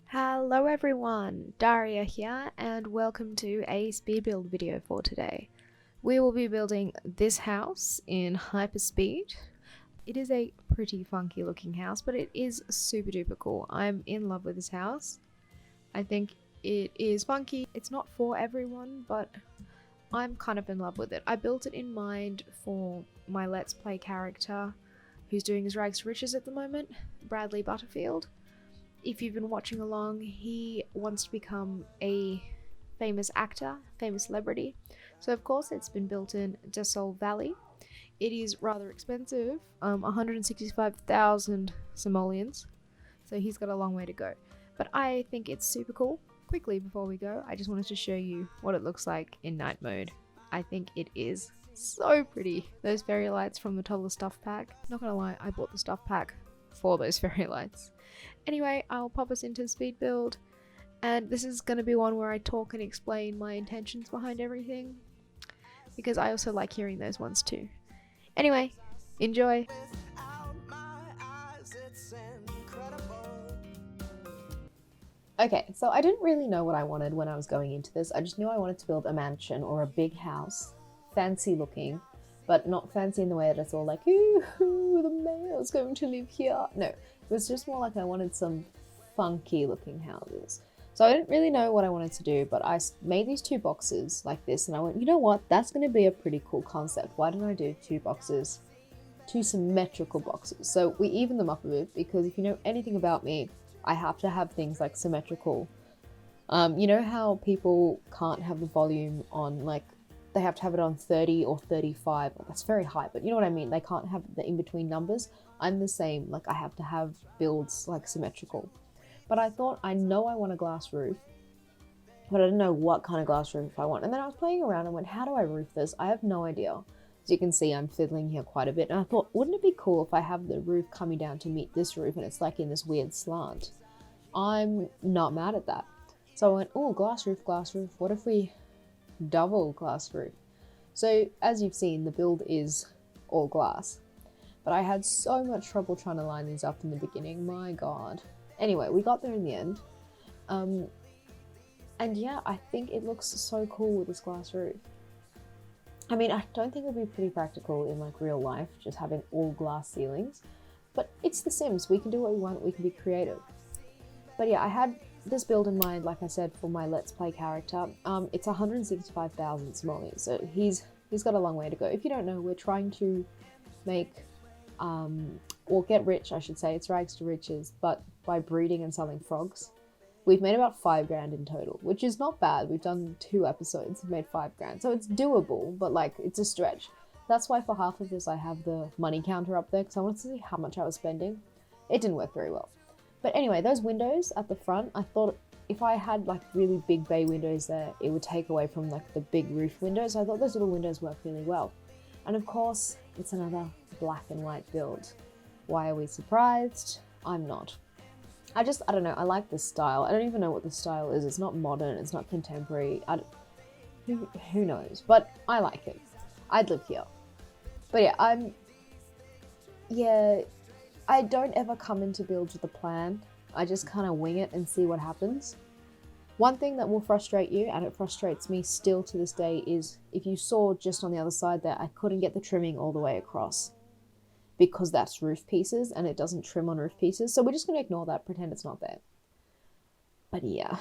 Hello everyone, Darya here and welcome to a speed build video for today. We will be building this house in hyperspeed. It is a pretty funky looking house, but it is super duper cool. I'm in love with this house. I think it is funky. It's not for everyone, but I'm kind of in love with it. I built it in mind for my Let's Play character who's doing his rags to riches at the moment, Bradley Butterfield. If you've been watching along, he wants to become a famous actor, famous celebrity. So of course it's been built in Desolve Valley. It is rather expensive, 165,000 simoleons. So he's got a long way to go. But I think it's super cool. Quickly before we go, I just wanted to show you what it looks like in night mode. I think it is so pretty. Those fairy lights from the top of the stuff pack. Not gonna lie, I bought the stuff pack for those fairy lights. Anyway, I'll pop us into speed build, and this is going to be one where I talk and explain my intentions behind everything, because I also like hearing those ones too. Anyway, enjoy! Okay, so I didn't really know what I wanted when I was going into this. I just knew I wanted to build a mansion or a big house, fancy looking, but not fancy in the way that it's all like, ooh, the mayor's going to live here. No, it was just more like I wanted some funky looking houses. So I didn't really know what I wanted to do, but I made these two boxes like this, and I went, you know what, that's going to be a pretty cool concept. Why don't I do two boxes, two symmetrical boxes? So we even them up a bit, because if you know anything about me, I have to have things like symmetrical. You know how people can't have the volume on, like, they have to have it on 30 or 35. Well, that's very high, but you know what I mean? They can't have the in-between numbers. I'm the same. Like, I have to have builds like symmetrical. But I thought, I know I want a glass roof, but I didn't know what kind of glass roof I want. And then I was playing around and went, how do I roof this? I have no idea. As you can see, I'm fiddling here quite a bit. And I thought, wouldn't it be cool if I have the roof coming down to meet this roof and it's like in this weird slant? I'm not mad at that. So I went, oh, glass roof, glass roof. What if we double glass roof? So as you've seen, the build is all glass, but I had so much trouble trying to line these up in the beginning, my god. Anyway, we got there in the end, and yeah, I think it looks so cool with this glass roof. I mean, I don't think it would be pretty practical in like real life, just having all glass ceilings, but it's The Sims. We can do what we want, we can be creative. But yeah, I had this build in mind, like I said, for my Let's Play character. It's 165,000 simoleons, so he's got a long way to go. If you don't know, we're trying to make, or get rich, I should say. It's rags to riches, but by breeding and selling frogs. We've made about 5 grand in total, which is not bad. We've done 2 episodes and made 5 grand, so it's doable, but like, it's a stretch. That's why for half of this I have the money counter up there, because I wanted to see how much I was spending. It didn't work very well. But anyway, those windows at the front, I thought if I had like really big bay windows there, it would take away from like the big roof windows. So I thought those little windows work really well. And of course, it's another black and white build. Why are we surprised? I'm not. I don't know, I like this style. I don't even know what the style is. It's not modern, it's not contemporary. Who knows? But I like it. I'd live here. But yeah, I don't ever come into builds with a plan. I just kind of wing it and see what happens. One thing that will frustrate you, and it frustrates me still to this day, is if you saw just on the other side there, I couldn't get the trimming all the way across, because that's roof pieces and it doesn't trim on roof pieces. So we're just going to ignore that, pretend it's not there. But yeah.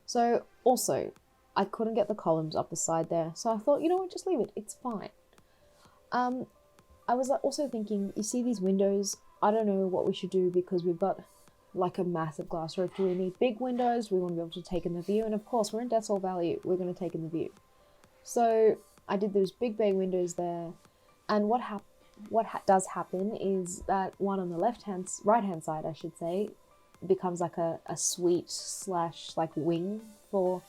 So also, I couldn't get the columns up the side there. So I thought, you know what, just leave it. It's fine. I was also thinking, you see these windows, I don't know what we should do, because we've got like a massive glass roof. Do we need big windows? We want to be able to take in the view, and of course we're in Desolve Valley, we're going to take in the view. So I did those big bay windows there, and what does happen is that one on the right hand side, I should say, becomes like a suite slash like wing for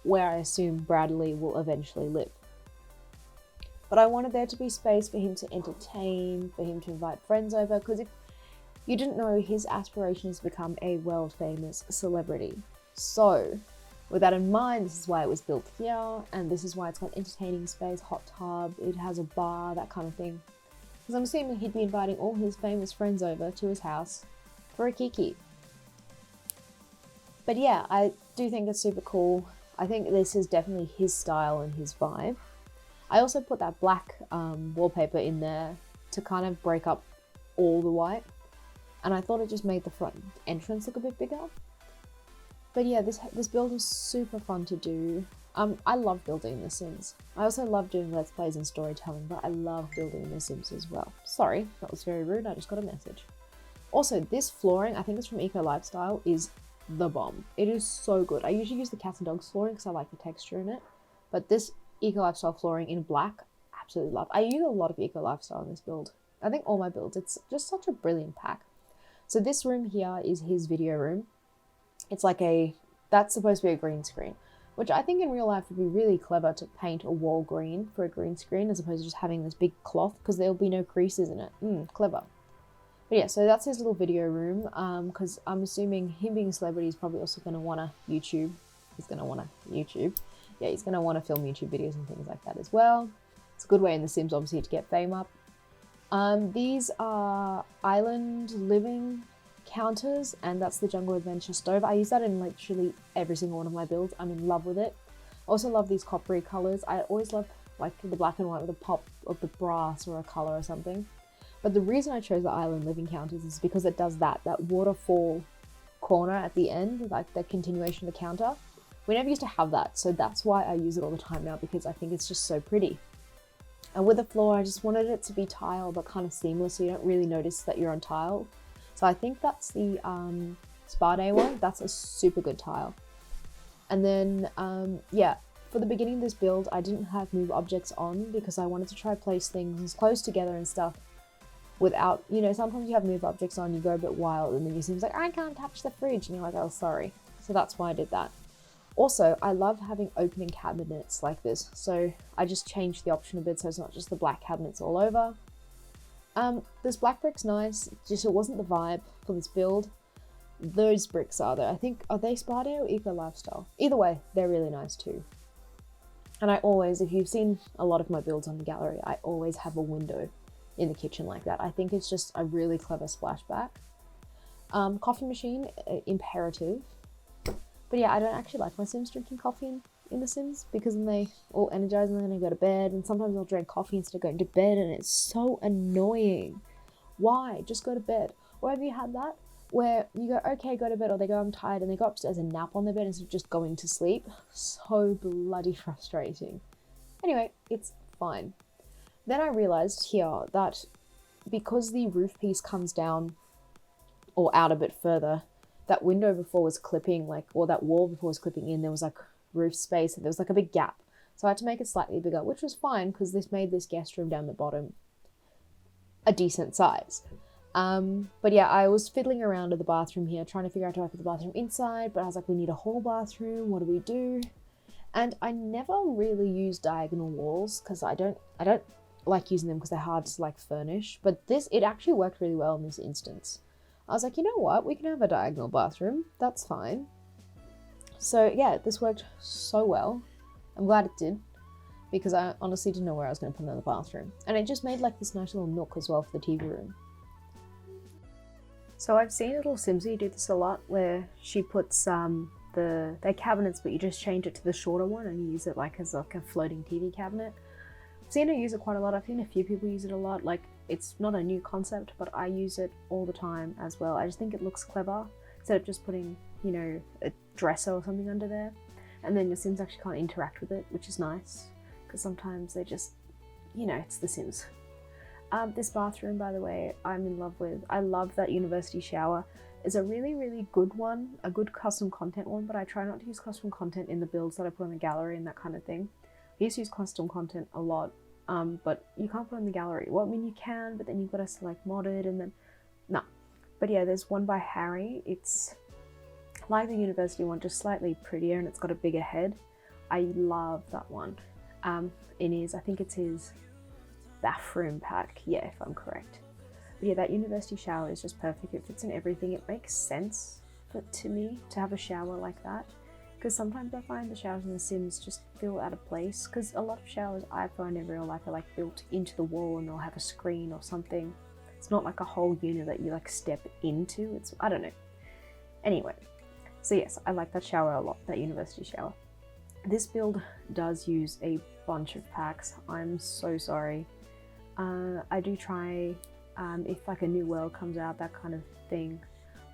where I assume Bradley will eventually live. But I wanted there to be space for him to entertain, for him to invite friends over, because if you didn't know, his aspiration is to become a world-famous celebrity. So, with that in mind, this is why it was built here, and this is why it's got entertaining space, hot tub, it has a bar, that kind of thing. because I'm assuming he'd be inviting all his famous friends over to his house for a kiki. But yeah, I do think it's super cool. I think this is definitely his style and his vibe. I also put that black wallpaper in there to kind of break up all the white, and I thought it just made the front entrance look a bit bigger. But yeah, this build was super fun to do. I love building in The Sims. I also love doing Let's Plays and storytelling, but I love building in The Sims as well. Sorry, that was very rude, I just got a message. Also, this flooring, I think it's from Eco Lifestyle, is the bomb. It is so good. I usually use the cats and dogs flooring because I like the texture in it, but this Eco Lifestyle flooring in black, absolutely love. I use a lot of Eco Lifestyle in this build. I think all my builds, it's just such a brilliant pack. So this room here is his video room. It's like that's supposed to be a green screen, which I think in real life would be really clever to paint a wall green for a green screen as opposed to just having this big cloth because there'll be no creases in it. Clever. But yeah, so that's his little video room, because I'm assuming him being a celebrity is probably also going to want to YouTube. He's going to want to YouTube. Yeah, he's going to want to film YouTube videos and things like that as well. It's a good way in The Sims, obviously, to get fame up. These are island living counters, and that's the Jungle Adventure stove. I use that in literally every single one of my builds. I'm in love with it. Also love these coppery colors. I always love like the black and white with a pop of the brass or a color or something. But the reason I chose the island living counters is because it does that waterfall corner at the end, like the continuation of the counter. We never used to have that, so that's why I use it all the time now, because I think it's just so pretty. And with the floor, I just wanted it to be tile but kind of seamless, so you don't really notice that you're on tile. So I think that's the Spa Day one. That's a super good tile. And then, yeah, for the beginning of this build, I didn't have move objects on because I wanted to try place things close together and stuff without, you know, sometimes you have move objects on, you go a bit wild, and then you seem like, I can't touch the fridge, and you're like, oh, sorry. So that's why I did that. Also, I love having opening cabinets like this, so I just changed the option a bit so it's not just the black cabinets all over. This black brick's nice, just it wasn't the vibe for this build. Those bricks are though. I think, are they Spa Day or Eco Lifestyle? Either way, they're really nice too. And I always, if you've seen a lot of my builds on the gallery, I always have a window in the kitchen like that. I think it's just a really clever splashback. Coffee machine, imperative. But yeah, I don't actually like my Sims drinking coffee in The Sims because then they all energize and then they go to bed, and sometimes they'll drink coffee instead of going to bed, and it's so annoying. Why? Just go to bed. Or have you had that where you go, okay, go to bed, or they go, I'm tired, and they go upstairs and nap on their bed instead of just going to sleep? So bloody frustrating. Anyway, it's fine. Then I realized here that because the roof piece comes down or out a bit further, that window before was clipping, like, or that wall before was clipping in, there was like roof space, and there was like a big gap. So I had to make it slightly bigger, which was fine because this made this guest room down the bottom a decent size. But yeah, I was fiddling around with the bathroom here, trying to figure out how to put the bathroom inside, but I was like, we need a whole bathroom, what do we do? And I never really use diagonal walls because I don't like using them because they're hard to like furnish, but it actually worked really well in this instance. I was like, you know what, we can have a diagonal bathroom, that's fine. So yeah, this worked so well. I'm glad it did, because I honestly didn't know where I was going to put another bathroom. And it just made like this nice little nook as well for the TV room. So I've seen little Simsy do this a lot, where she puts their cabinets, but you just change it to the shorter one and you use it like as like a floating TV cabinet. I've seen her use it quite a lot. I've seen a few people use it a lot. Like, it's not a new concept, but I use it all the time as well. I just think it looks clever instead of just putting, you know, a dresser or something under there, and then your Sims actually can't interact with it, which is nice because sometimes they just, you know, it's The Sims. This bathroom, by the way, I'm in love with. I love that university shower. It's a really, really good one, a good custom content one, but I try not to use custom content in the builds that I put on the gallery and that kind of thing. I used to use custom content a lot, but you can't put it on the gallery. Well, I mean, you can, but then you've got to select modded and then, no. But yeah, there's one by Harry. It's like the university one, just slightly prettier, and it's got a bigger head. I love that one. I think it's his bathroom pack, yeah, if I'm correct. But yeah, that university shower is just perfect. It fits in everything. It makes sense to me to have a shower like that, Because sometimes I find the showers in The Sims just feel out of place. Because a lot of showers I find in real life are like built into the wall and they'll have a screen or something. It's not like a whole unit that you like step into. It's, I don't know. Anyway, so yes, I like that shower a lot, that university shower. This build does use a bunch of packs. I'm so sorry. I do try, if like a new world comes out, that kind of thing,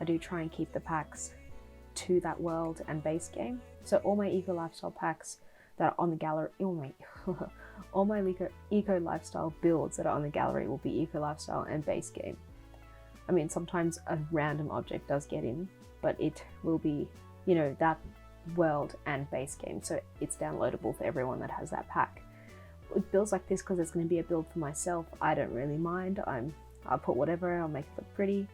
I do try and keep the packs to that world and base game. So all my eco lifestyle packs that are on the gallery, all my eco lifestyle builds that are on the gallery will be eco lifestyle and base game. I mean, sometimes a random object does get in, but it will be, you know, that world and base game, so it's downloadable for everyone that has that pack. With builds like this, because it's going to be a build for myself, I don't really mind. I'll put whatever, I'll make it look pretty.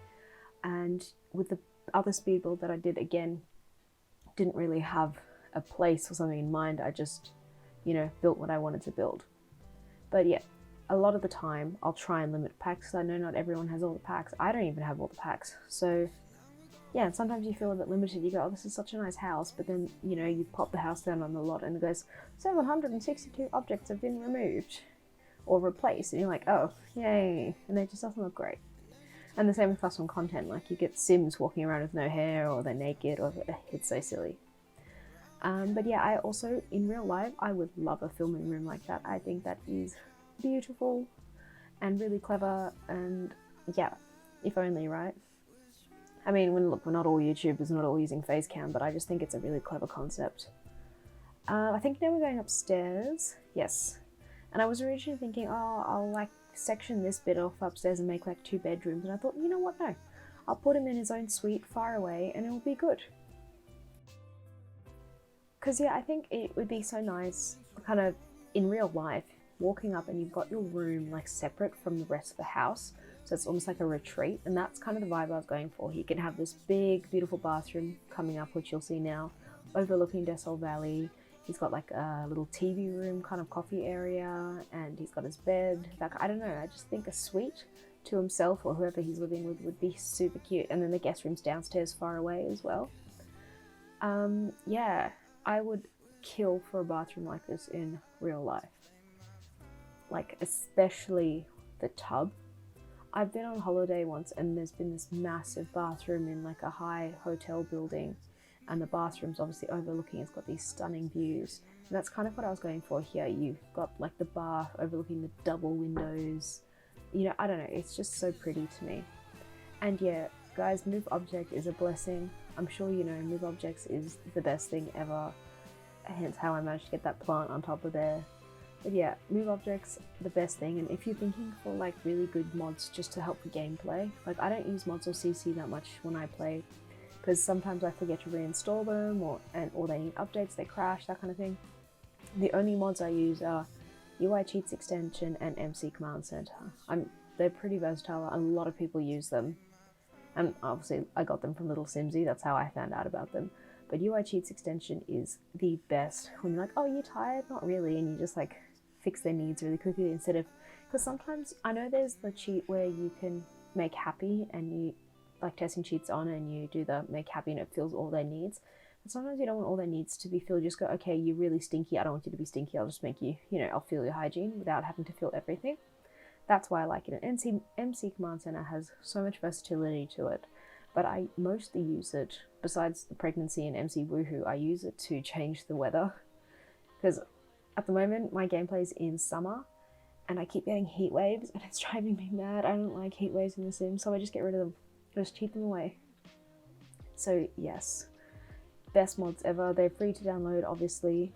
And with the other speed build that I did, again, didn't really have a place or something in mind. I just, you know, built what I wanted to build. But yeah, a lot of the time I'll try and limit packs, because I know not everyone has all the packs. I don't even have all the packs, so yeah, and sometimes you feel a bit limited. You go, oh, this is such a nice house, but then, you know, you pop the house down on the lot and it goes, 762 objects have been removed or replaced, and you're like, oh, yay, and it just doesn't look great. And the same with custom content, like you get Sims walking around with no hair, or they're naked, or it's so silly. But yeah, I also, in real life, I would love a filming room like that. I think that is beautiful and really clever, and yeah, if only, right? I mean, look, we're not all YouTubers, not all using face cam, but I just think it's a really clever concept. I think now we're going upstairs. Yes. And I was originally thinking, oh, I'll like section this bit off upstairs and make like 2 bedrooms. And I thought, you know what, no. I'll put him in his own suite far away and it'll be good. Because yeah, I think it would be so nice, kind of in real life, walking up and you've got your room like separate from the rest of the house. So it's almost like a retreat, and that's kind of the vibe I was going for. You can have this big, beautiful bathroom coming up, which you'll see now, overlooking Desol Valley. He's got like a little TV room, kind of coffee area, and he's got his bed. Like, I don't know, I just think a suite to himself or whoever he's living with would be super cute. And then the guest room's downstairs far away as well. Yeah, I would kill for a bathroom like this in real life. Like, especially the tub. I've been on holiday once and there's been this massive bathroom in like a high hotel building, and the bathroom's obviously overlooking, it's got these stunning views. And that's kind of what I was going for here. You've got like the bath overlooking the double windows. You know, I don't know, it's just so pretty to me. And yeah, guys, move object is a blessing. I'm sure you know move objects is the best thing ever. Hence how I managed to get that plant on top of there. But yeah, move objects, the best thing. And if you're thinking for like really good mods just to help the gameplay, like I don't use mods or CC that much when I play, because sometimes I forget to reinstall them, or they need updates, they crash, that kind of thing. The only mods I use are UI Cheats Extension and MC Command Center. They're pretty versatile, a lot of people use them. And obviously I got them from Little Simsy, that's how I found out about them. But UI Cheats Extension is the best when you're like, oh, you're tired? Not really, and you just like fix their needs really quickly instead of, because sometimes I know there's the cheat where you can make happy and you like testing cheats on and you do the make happy and it fills all their needs. And sometimes you don't want all their needs to be filled. You just go, okay, you're really stinky, I don't want you to be stinky, I'll just make you, you know, I'll fill your hygiene without having to fill everything. That's why I like it. And MC Command Center has so much versatility to it, but I mostly use it, besides the pregnancy and MC Woohoo, I use it to change the weather. Because at the moment, my gameplay is in summer, and I keep getting heat waves, and it's driving me mad. I don't like heat waves in The Sims, so I just get rid of them. I just cheat them away. So yes, best mods ever. They're free to download, obviously.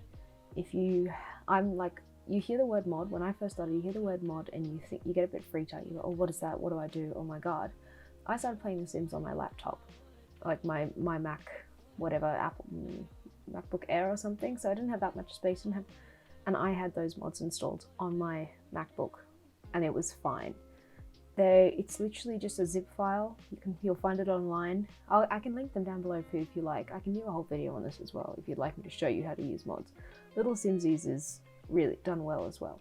You hear the word mod, when I first started, you hear the word mod, and you think, you get a bit freaked out. You go, oh, what is that? What do I do? Oh my god. I started playing The Sims on my laptop, like my Mac, whatever, MacBook Air or something, so I didn't have that much space, and I had those mods installed on my MacBook, and it was fine. It's literally just a zip file. You'll find it online. I can link them down below if you like. I can do a whole video on this as well if you'd like me to show you how to use mods. Little Simsies is really done well as well.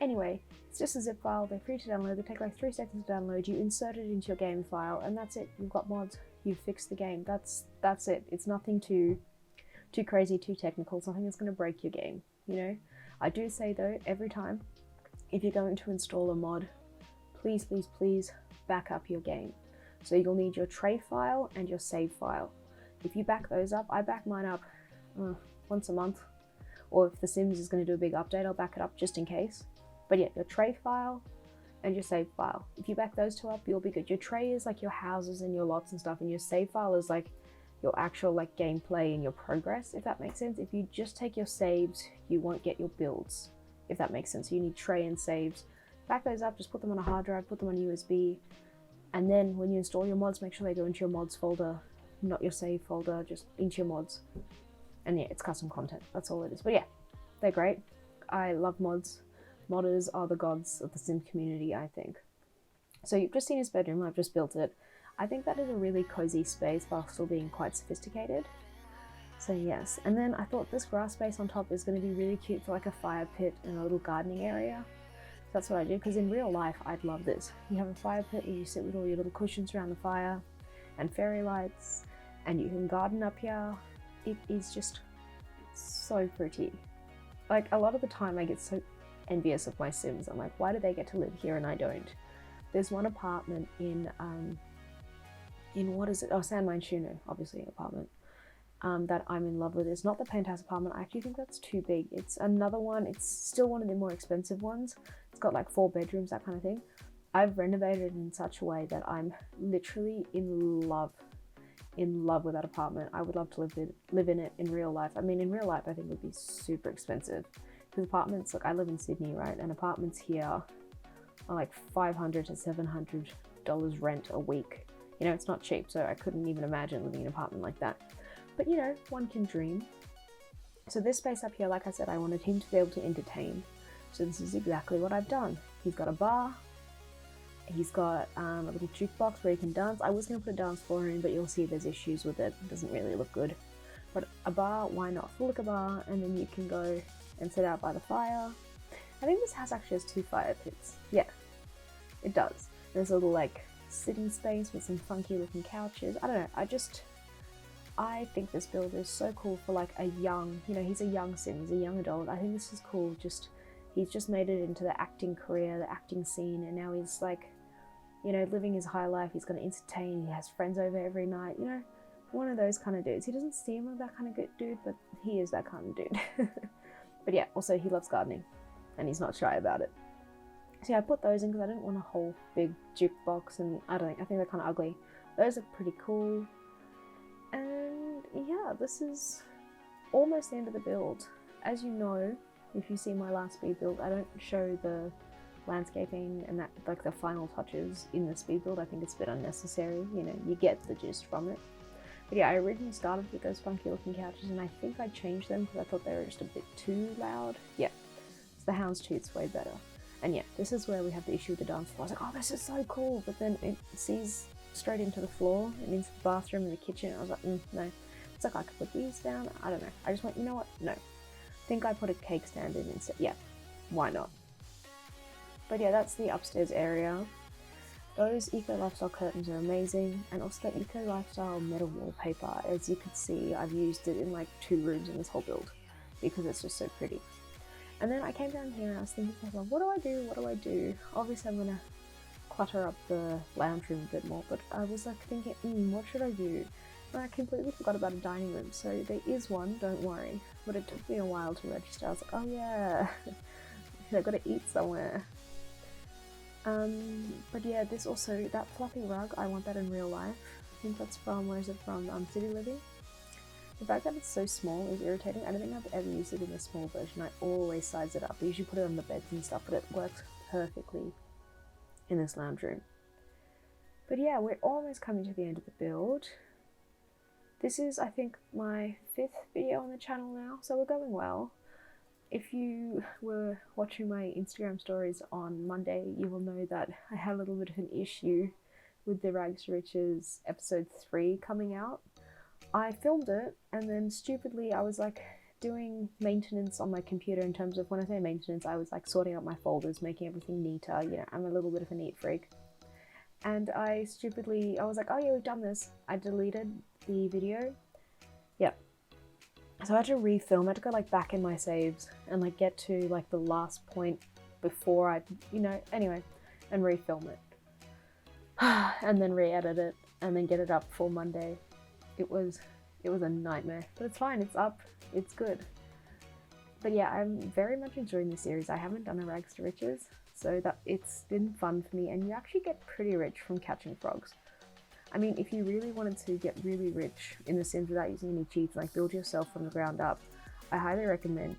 Anyway, it's just a zip file. They're free to download. They take like 3 seconds to download. You insert it into your game file, and that's it. You've got mods. You've fixed the game. That's it. It's nothing too too crazy, too technical, something that's going to break your game, you know? I do say though, every time, if you're going to install a mod, please, please, please back up your game. So you'll need your tray file and your save file. If you back those up, I back mine up once a month, or if The Sims is going to do a big update, I'll back it up just in case. But yeah, your tray file and your save file. If you back those two up, you'll be good. Your tray is like your houses and your lots and stuff, and your save file is like your actual like gameplay and your progress, if that makes sense. If you just take your saves, you won't get your builds, if that makes sense. So you need tray and saves. Back those up, just put them on a hard drive, put them on a USB, and then when you install your mods, make sure they go into your mods folder, not your save folder, just into your mods. And yeah, it's custom content, that's all it is. But yeah, they're great. I love mods. Modders are the gods of the Sim community, I think. So you've just seen his bedroom, I've just built it. I think that is a really cozy space while still being quite sophisticated. So yes, and then I thought this grass space on top is going to be really cute for like a fire pit and a little gardening area. So that's what I do, because in real life I'd love this. You have a fire pit where you sit with all your little cushions around the fire and fairy lights, and you can garden up here. It is just so pretty. Like a lot of the time I get so envious of my Sims. I'm like, why do they get to live here and I don't? There's one apartment in what is it? Oh, San Manchuno, obviously, apartment that I'm in love with. It's not the penthouse apartment. I actually think that's too big. It's another one. It's still one of the more expensive ones. It's got like 4 bedrooms, that kind of thing. I've renovated it in such a way that I'm literally in love with that apartment. I would love to live in it in real life. I mean, in real life, I think it would be super expensive. Because apartments, like I live in Sydney, right? And apartments here are like $500 to $700 rent a week. You know, it's not cheap, so I couldn't even imagine living in an apartment like that. But you know, one can dream. So this space up here, like I said, I wanted him to be able to entertain. So this is exactly what I've done. He's got a bar. He's got a little jukebox where he can dance. I was going to put a dance floor in, but you'll see there's issues with it. It doesn't really look good. But a bar, why not? Full liquor bar, and then you can go and sit out by the fire. I think this house actually has 2 fire pits. Yeah, it does. There's a little like sitting space with some funky looking couches. I don't know, I think this build is so cool for like a young, you know, he's a young Sim, he's a young adult. I think this is cool. He's just made it into the acting career, the acting scene, and now he's like, you know, living his high life. He's gonna entertain, he has friends over every night, you know, one of those kind of dudes. He doesn't seem like that kind of good dude, but he is that kind of dude. But yeah, also he loves gardening, and he's not shy about it. So yeah, I put those in because I didn't want a whole big jukebox, and I think they're kind of ugly. Those are pretty cool. And yeah, this is almost the end of the build. As you know, if you see my last speed build, I don't show the landscaping and that, like the final touches in the speed build. I think it's a bit unnecessary, you know, you get the gist from it. But yeah, I originally started with those funky looking couches, and I think I changed them because I thought they were just a bit too loud. Yeah, it's the houndstooth's way better. And yeah, this is where we have the issue with the dance floor. I was like, oh, this is so cool, but then it sees straight into the floor and into the bathroom and the kitchen. I was like, no. It's like I could put these down. I don't know. I just went, you know what? No. I think I put a cake stand in instead. Yeah, why not? But yeah, that's the upstairs area. Those Eco Lifestyle curtains are amazing, and also the Eco Lifestyle metal wallpaper. As you can see, I've used it in like 2 rooms in this whole build because it's just so pretty. And then I came down here and I was thinking to myself, what do I do? What do I do? Obviously I'm gonna clutter up the lounge room a bit more, but I was like thinking, what should I do? And I completely forgot about a dining room. So there is one, don't worry, but it took me a while to register. I was like, oh yeah, I've got to eat somewhere. But yeah, this also, that fluffy rug, I want that in real life. I think that's from, where is it from? City Living. The fact that it's so small is irritating. I don't think I've ever used it in the small version. I always size it up. I usually put it on the beds and stuff, but it works perfectly in this lounge room. But yeah, we're almost coming to the end of the build. This is, I think, my 5th video on the channel now, so we're going well. If you were watching my Instagram stories on Monday, you will know that I had a little bit of an issue with the Rags to Riches episode 3 coming out. I filmed it, and then stupidly I was like doing maintenance on my computer. In terms of, when I say maintenance, I was like sorting out my folders, making everything neater. You know, I'm a little bit of a neat freak. And I was like, oh yeah, we've done this. I deleted the video. Yep. So I had to refilm. I had to go like back in my saves and like get to like the last point before I, anyway, and refilm it. And then re-edit it and then get it up for Monday. It was a nightmare, but it's fine. It's up. It's good. But yeah, I'm very much enjoying this series. I haven't done a rags to riches, so that it's been fun for me, and you actually get pretty rich from catching frogs. I mean, if you really wanted to get really rich in The Sims without using any cheats, like build yourself from the ground up, I highly recommend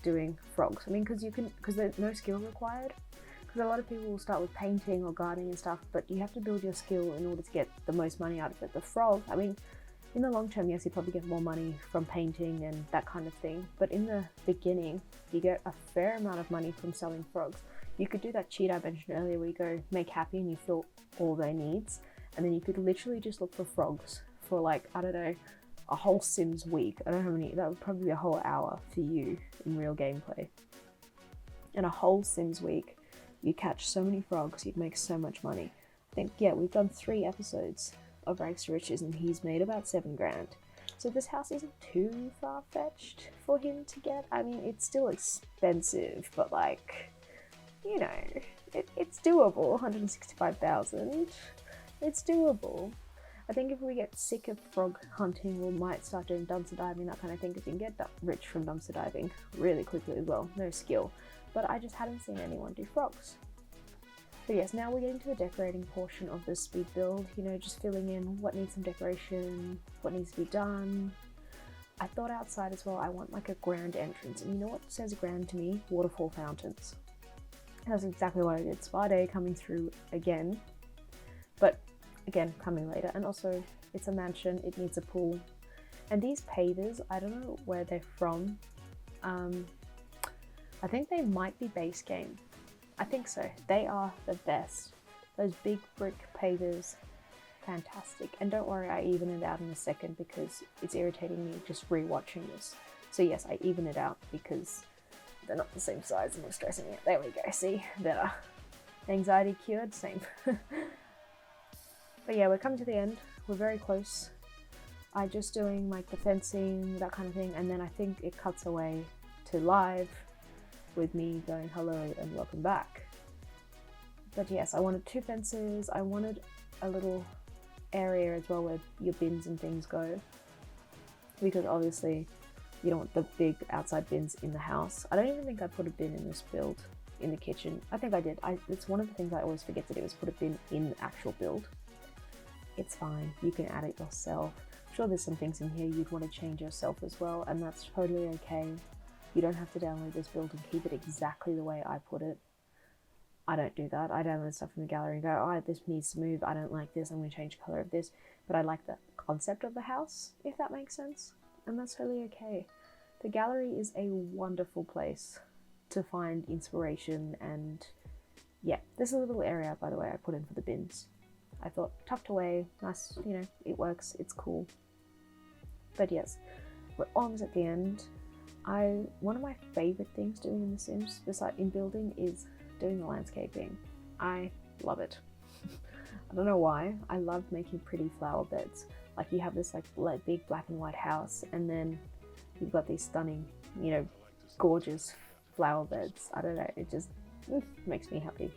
doing frogs. I mean, because there's no skill required. Because a lot of people will start with painting or gardening and stuff, but you have to build your skill in order to get the most money out of it. The frog, I mean, in the long term, yes, you probably get more money from painting and that kind of thing. But in the beginning, you get a fair amount of money from selling frogs. You could do that cheat I mentioned earlier where you go make happy and you fill all their needs. And then you could literally just look for frogs for like, I don't know, a whole Sims week. I don't know how many, that would probably be a whole hour for you in real gameplay. And a whole Sims week, you catch so many frogs, you'd make so much money. I think, yeah, we've done 3 episodes of Rags to Riches and he's made about 7 grand. So this house isn't too far-fetched for him to get. I mean, it's still expensive, but like, it's doable. 165,000. It's doable. I think if we get sick of frog hunting, we might start doing dumpster diving, that kind of thing, because you can get rich from dumpster diving really quickly as well. No skill. But I just hadn't seen anyone do frogs. But yes, now we're getting to the decorating portion of this speed build, just filling in what needs some decoration, what needs to be done. I thought outside as well, I want like a grand entrance. And you know what says grand to me? Waterfall fountains. That's exactly what I did. Spa day coming through again. But again, coming later. And also, it's a mansion, it needs a pool. And these pavers, I don't know where they're from. I think they might be base game. I think so. They are the best. Those big brick pavers, fantastic. And don't worry, I even it out in a second because it's irritating me just rewatching this. So yes, I even it out because they're not the same size and they're stressing me. There we go, see? Better. Anxiety cured, same. But yeah, we're coming to the end. We're very close. I'm just doing like the fencing, that kind of thing, and then I think it cuts away to live with me going hello and welcome back. But yes, I wanted 2 fences. I wanted a little area as well where your bins and things go, because obviously you don't want the big outside bins in the house. I don't even think I put a bin in this build in the kitchen. I think I did. It's one of the things I always forget to do is put a bin in the actual build. It's fine, you can add it yourself. I'm sure there's some things in here you'd want to change yourself as well, and that's totally okay. You don't have to download this build and keep it exactly the way I put it. I don't do that. I download stuff from the gallery and go, oh, this needs to move, I don't like this, I'm going to change the colour of this. But I like the concept of the house, if that makes sense. And that's totally okay. The gallery is a wonderful place to find inspiration, and yeah, this is a little area, by the way, I put in for the bins. I thought, tucked away, nice, it works, it's cool. But yes, we're almost at the end. One of my favourite things doing in The Sims, besides in building, is doing the landscaping. I love it. I don't know why. I love making pretty flower beds. Like you have this like big black and white house, and then you've got these stunning, gorgeous flower beds. I don't know, it just makes me happy.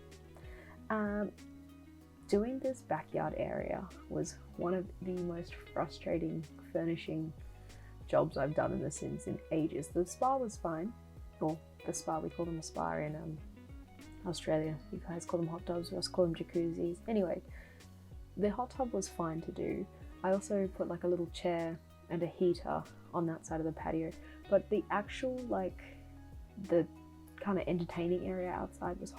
Doing this backyard area was one of the most frustrating furnishing jobs I've done in The Sims in ages. The spa was fine, or the spa, we call them a spa in Australia. You guys call them hot tubs, we also call them jacuzzis. Anyway, the hot tub was fine to do. I also put like a little chair and a heater on that side of the patio, but the actual the kind of entertaining area outside was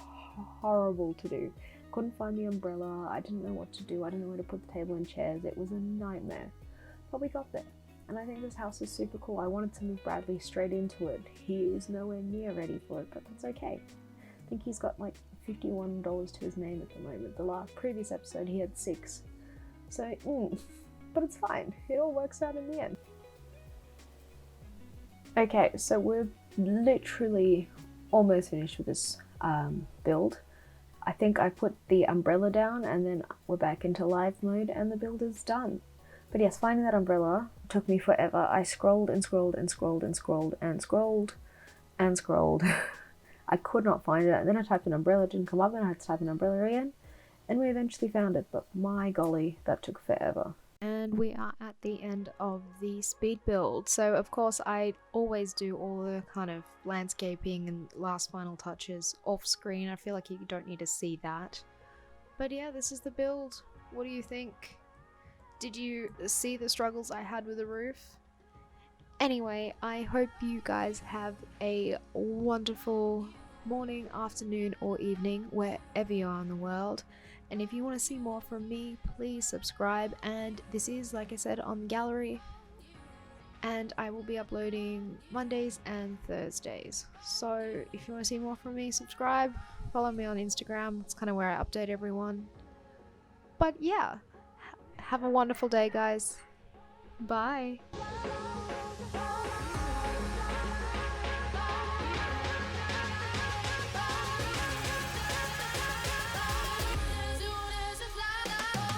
horrible to do. Couldn't find the umbrella, I didn't know what to do, I didn't know where to put the table and chairs, it was a nightmare. But we got there, and I think this house is super cool. I wanted to move Bradley straight into it. He is nowhere near ready for it, but that's okay. I think he's got like $51 to his name at the moment. The previous episode he had 6. So, but it's fine. It all works out in the end. Okay, so we're literally almost finished with this build. I think I put the umbrella down and then we're back into live mode and the build is done. But yes, finding that umbrella took me forever. I scrolled and scrolled and scrolled and scrolled and scrolled and scrolled. I could not find it, and then I typed an umbrella, it didn't come up, and I had to type an umbrella again, and we eventually found it, but my golly, that took forever. And we are at the end of the speed build. So of course I always do all the kind of landscaping and last final touches off screen. I feel like you don't need to see that. But yeah, this is the build. What do you think? Did you see the struggles I had with the roof? Anyway, I hope you guys have a wonderful morning, afternoon, or evening wherever you are in the world. And if you want to see more from me, please subscribe. And this is, like I said, on the gallery. And I will be uploading Mondays and Thursdays. So if you want to see more from me, subscribe. Follow me on Instagram. It's kind of where I update everyone. But yeah, have a wonderful day, guys. Bye.